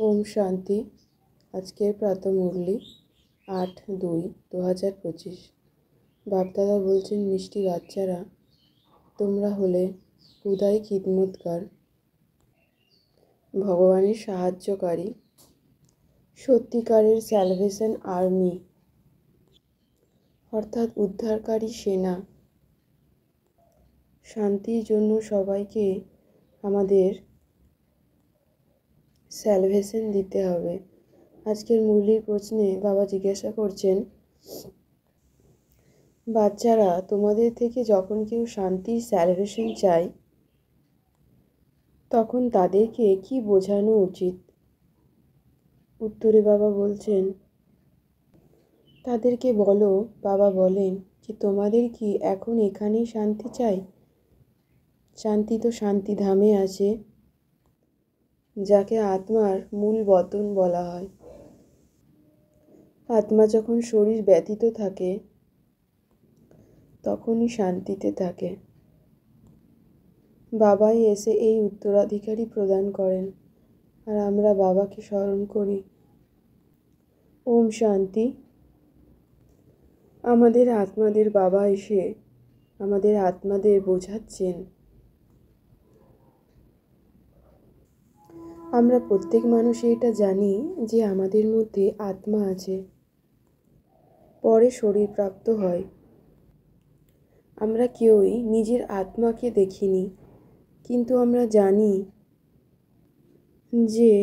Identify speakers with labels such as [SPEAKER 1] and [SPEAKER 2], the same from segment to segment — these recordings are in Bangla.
[SPEAKER 1] ওম শান্তি। আজকের প্রাতঃমুরলি 8/2/2025। বাপদাদা বলছেন, মিষ্টি বাচ্চারা, তোমরা হলে খুদাই খিদমতগার, ভগবানের সাহায্যকারী, সত্যিকারের স্যালভেশন আর্মি, অর্থাৎ উদ্ধারকারী সেনা। শান্তির জন্য সবাইকে আমাদের স্যালভেশন দিতে হবে। আজকের মুরলির প্রশ্নে বাবা জিজ্ঞাসা করছেন, বাচ্চারা, তোমাদের থেকে যখন কেউ শান্তির স্যালভেশন চায় তখন তাদেরকে কি বোঝানো উচিত? উত্তরে বাবা বলছেন, তাদেরকে বলো, বাবা বলেন যে তোমাদের কি এখন এখানেই শান্তি চাই? শান্তি তো শান্তিধামে আছে, যাকে আত্মার মূল বতন বলা হয়। আত্মা যখন শরীর ব্যতীত থাকে তখনই শান্তিতে থাকে। বাবাই এসে এই উত্তরাধিকারী প্রদান করেন, আর আমরা বাবাকে স্মরণ করি। ওম শান্তি। আমাদের আত্মাদের বাবা এসে আমাদের আত্মাদের বোঝাচ্ছেন, আমরা প্রত্যেক মানুষই এটা জানি যে আমাদের মধ্যে আত্মা আছে, পরে শরীর প্রাপ্ত হয়। আমরা কেউই নিজের আত্মাকে দেখিনি, কিন্তু আমরা জানি যে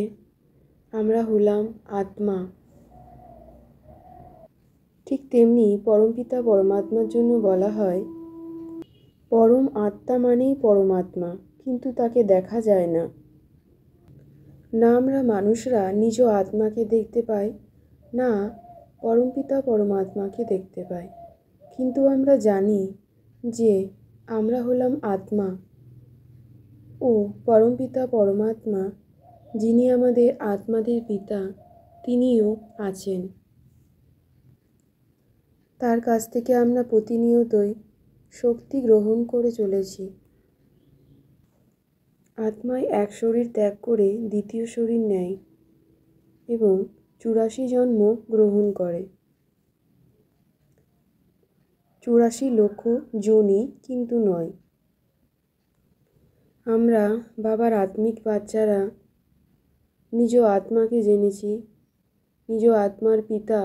[SPEAKER 1] আমরা হলাম আত্মা। ঠিক তেমনি পরমপিতা পরমাত্মার জন্য বলা হয়, পরম আত্মা মানেই পরমাত্মা, কিন্তু তাকে দেখা যায় না। না আমরা মানুষরা নিজ আত্মাকে দেখতে পাই, না পরমপিতা পরমাত্মাকে দেখতে পাই, কিন্তু আমরা জানি যে আমরা হলাম আত্মা ও পরমপিতা পরমাত্মা, যিনি আমাদের আত্মাদের পিতা, তিনিও আছেন। তার কাছ থেকে আমরা প্রতিনিয়তই শক্তি গ্রহণ করে চলেছি। আত্মায় এক শরীর ত্যাগ করে দ্বিতীয় শরীর নেয় এবং 84 জন্ম গ্রহণ করে। 84 লক্ষ যোনি কিন্তু নয়। আমরা বাবার আত্মিক বাচ্চারা নিজ আত্মাকে জেনেছি, নিজ আত্মার পিতা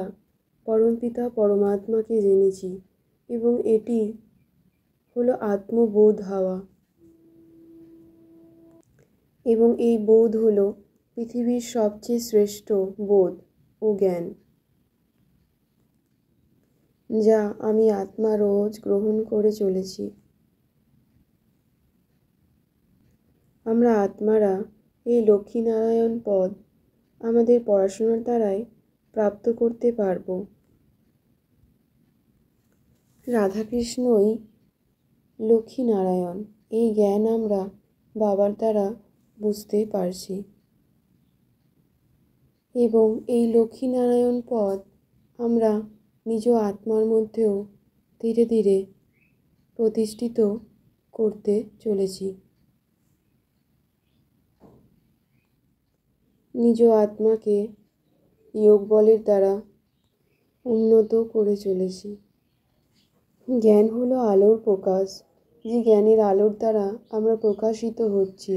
[SPEAKER 1] পরমপিতা পরমাত্মাকে জেনেছি, এবং এটি হলো আত্মবোধ হওয়া, এবং এই বোধ হলো পৃথিবীর সবচেয়ে শ্রেষ্ঠ বোধ ও জ্ঞান, যা আমি আত্মা রোজ গ্রহণ করে চলেছি। আমরা আত্মারা এই লক্ষ্মীনারায়ণ পদ আমাদের পড়াশোনার দ্বারাই প্রাপ্ত করতে পারব। রাধাকৃষ্ণই লক্ষ্মীনারায়ণ, এই জ্ঞান আমরা বাবার দ্বারা বুঝতে পারছি, এবং এই লক্ষ্মীনারায়ণ পদ আমরা নিজ আত্মার মধ্যেও ধীরে ধীরে প্রতিষ্ঠিত করতে চলেছি। নিজ আত্মাকে যোগ বলের দ্বারা উন্নত করে চলেছি। জ্ঞান হলো আলোর প্রকাশ, যে জ্ঞানের আলোর দ্বারা আমরা প্রকাশিত হচ্ছি।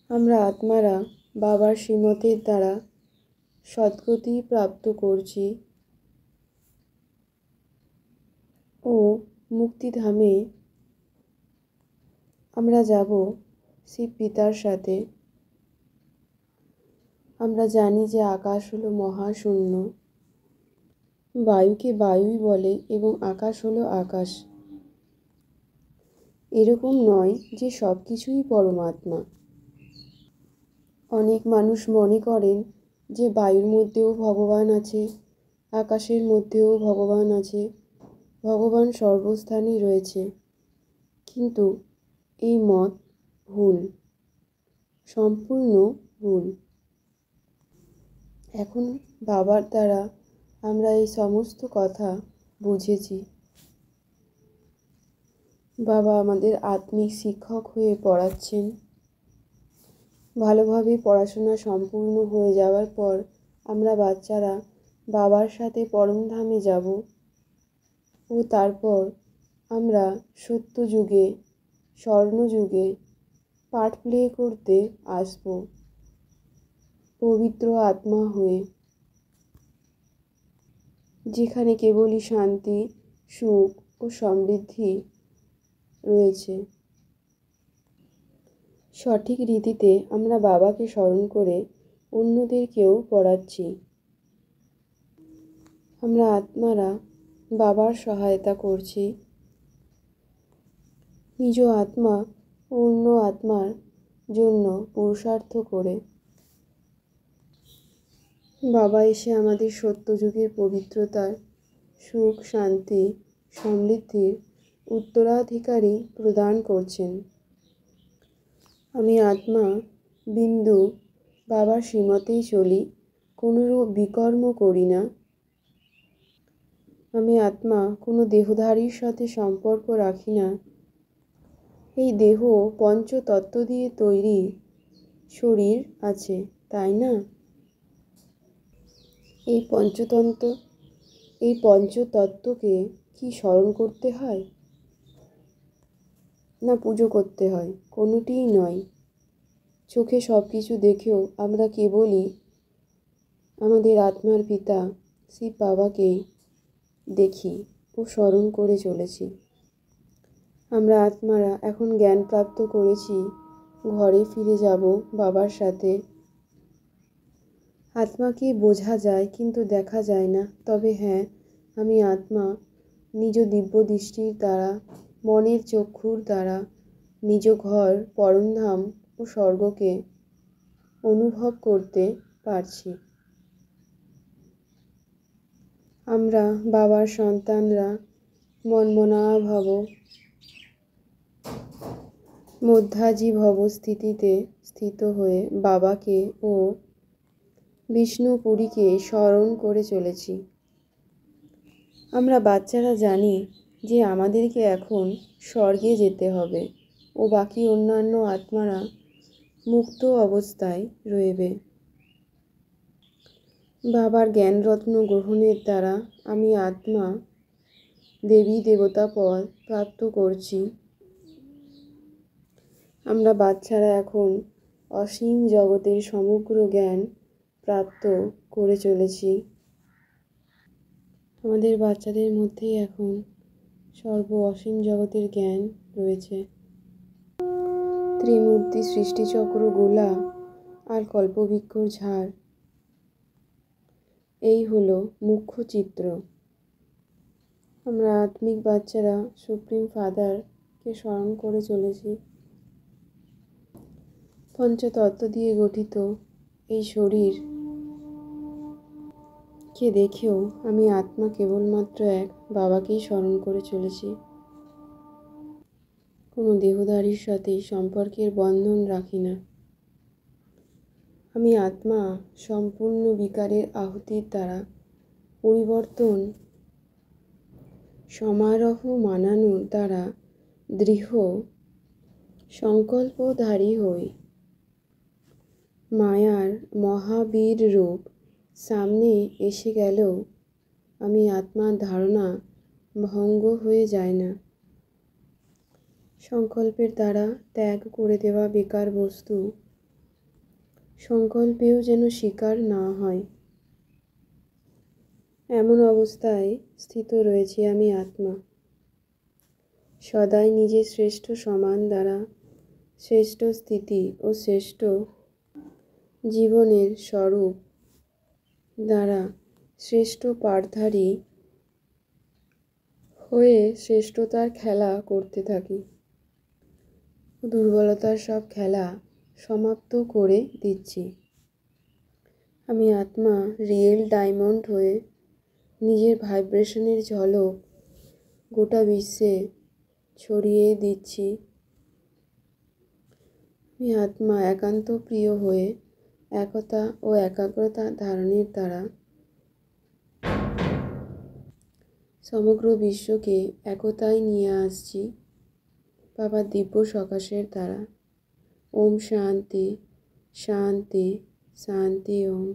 [SPEAKER 1] আমরা আত্মারা বাবার শ্রীমতের দ্বারা সদ্গতি প্রাপ্ত করছি ও মুক্তিধামে আমরা যাব শিব পিতার সাথে। আমরা জানি যে আকাশ হলো মহাশূন্য, বায়ুকে বায়ুই বলে, এবং আকাশ হলো আকাশ। এরকম নয় যে সব কিছুই পরমাত্মা। অনেক মানুষ মনে করেন যে বায়ুর মধ্যেও ভগবান আছে, আকাশের মধ্যেও ভগবান আছে, ভগবান সর্বস্থানেই রয়েছে, কিন্তু এই মত ভুল, সম্পূর্ণ ভুল। এখন বাবার দ্বারা আমরা এই সমস্ত কথা বুঝেছি। বাবা আমাদের আত্মিক শিক্ষক হয়ে পড়াচ্ছেন, ভালোভাবে পড়াশোনা সম্পূর্ণ হয়ে যাওয়ার পর আমরা বাচ্চারা বাবার সাথে পরমধামে যাব ও তারপর আমরা সত্যযুগে, স্বর্ণযুগে পার্ট প্লে করতে আসব পবিত্র আত্মা হয়ে, যেখানে কেবলই শান্তি, সুখ ও সমৃদ্ধি রয়েছে। সঠিক রীতিতে আমরা বাবাকে স্মরণ করে অন্যদেরকেও পড়াচ্ছি। আমরা আত্মারা বাবার সহায়তা করছি, নিজ আত্মা ও অন্য আত্মার জন্য পুরুষার্থ করে। বাবা এসে আমাদের সত্যযুগের পবিত্রতার, সুখ, শান্তি, সমৃদ্ধির উত্তরাধিকারী প্রদান করছেন। আমি আত্মা বিন্দু বাবার শ্রীমতেই চলি, কোনোরূপ বিকর্ম করি না। আমি আত্মা কোনো দেহধারীর সাথে সম্পর্ক রাখি না। এই দেহ পঞ্চতত্ত্ব দিয়ে তৈরি শরীর আছে, তাই না? এই পঞ্চতত্ত্বকে কি স্মরণ করতে হয় না পুজো করতে হয়? কোনোটিই নয়। চোখে সব কিছু দেখেও আমরা কেবলই আমাদের আত্মার পিতা শিব বাবাকে দেখি ও স্মরণ করে চলেছি। আমরা আত্মারা এখন জ্ঞান প্রাপ্ত করেছি, ঘরে ফিরে যাব বাবার সাথে। আত্মাকে বোঝা যায় কিন্তু দেখা যায় না। তবে হ্যাঁ, আমি আত্মা নিজ দিব্য দৃষ্টির দ্বারা, মনের চক্ষুর দ্বারা নিজ ঘর, পরমধাম ও স্বর্গকে অনুভব করতে পারছি। আমরা বাবার সন্তানরা মন্মনা ভব, মধ্যাজিভব স্থিতিতে স্থিত হয়ে বাবাকে ও বিষ্ণুপুরীকে স্মরণ করে চলেছি। আমরা বাচ্চারা জানি যে আমাদেরকে এখন স্বর্গে যেতে হবে ও বাকি অন্যান্য আত্মারা মুক্ত অবস্থায় রয়েবে। বাবার জ্ঞানরত্ন গ্রহণের দ্বারা আমি আত্মা দেবী দেবতা পদ প্রাপ্ত করছি। আমরা বাচ্চারা এখন অসীম জগতের সমগ্র জ্ঞান প্রাপ্ত করে চলেছি। আমাদের বাচ্চাদের মধ্যেই এখন সর্ব অসীম জগতের জ্ঞান রয়েছে। ত্রিমূর্তি, সৃষ্টিচক্র, গোলা আর কল্পবৃক্ষর ঝাড়, এই হলো মুখ্য চিত্র। আমরা আত্মিক বাচ্চারা সুপ্রিম ফাদারকে স্মরণ করে চলেছি। পঞ্চতত্ত্ব দিয়ে গঠিত এই শরীরকে দেখেও আমি আত্মা কেবলমাত্র এক বাবাকেই স্মরণ করে চলেছি। কোনো দেহধারীর সাথে সম্পর্কের বন্ধন রাখি না। আমি আত্মা সম্পূর্ণ বিকারের আহুতির দ্বারা পরিবর্তন সমারোহ মানানোর দ্বারা দৃঢ় সংকল্পধারী হই। মায়ার মহাবীর রূপ সামনে এসে গেলেও আমি আত্মার ধারণা ভঙ্গ হয়ে যায় না। সংকল্পের দ্বারা ত্যাগ করে দেওয়া বেকার বস্তু সংকল্পেও যেন স্বীকার না হয়, এমন অবস্থায় স্থিত রয়েছে আমি আত্মা। সদাই নিজের শ্রেষ্ঠ সমান দ্বারা, শ্রেষ্ঠ স্থিতি ও শ্রেষ্ঠ জীবনের স্বরূপ দ্বারা শ্রেষ্ঠ পাঠধারী হয়ে শ্রেষ্ঠতার খেলা করতে থাকি। দুর্বলতার সব খেলা সমাপ্ত করে দিচ্ছি। আমি আত্মা রিয়েল ডায়মন্ড হয়ে নিজের ভাইব্রেশনের ঝলক গোটা বিশ্বে ছড়িয়ে দিচ্ছি। আমি আত্মা একান্ত প্রিয় হয়ে একতা ও একাগ্রতা ধারণের দ্বারা সমগ্র বিশ্বকে একতায় নিয়ে আসছি বাবার দিব্য সকাশের দ্বারা। ওম শান্তি, शांति शांति ओम।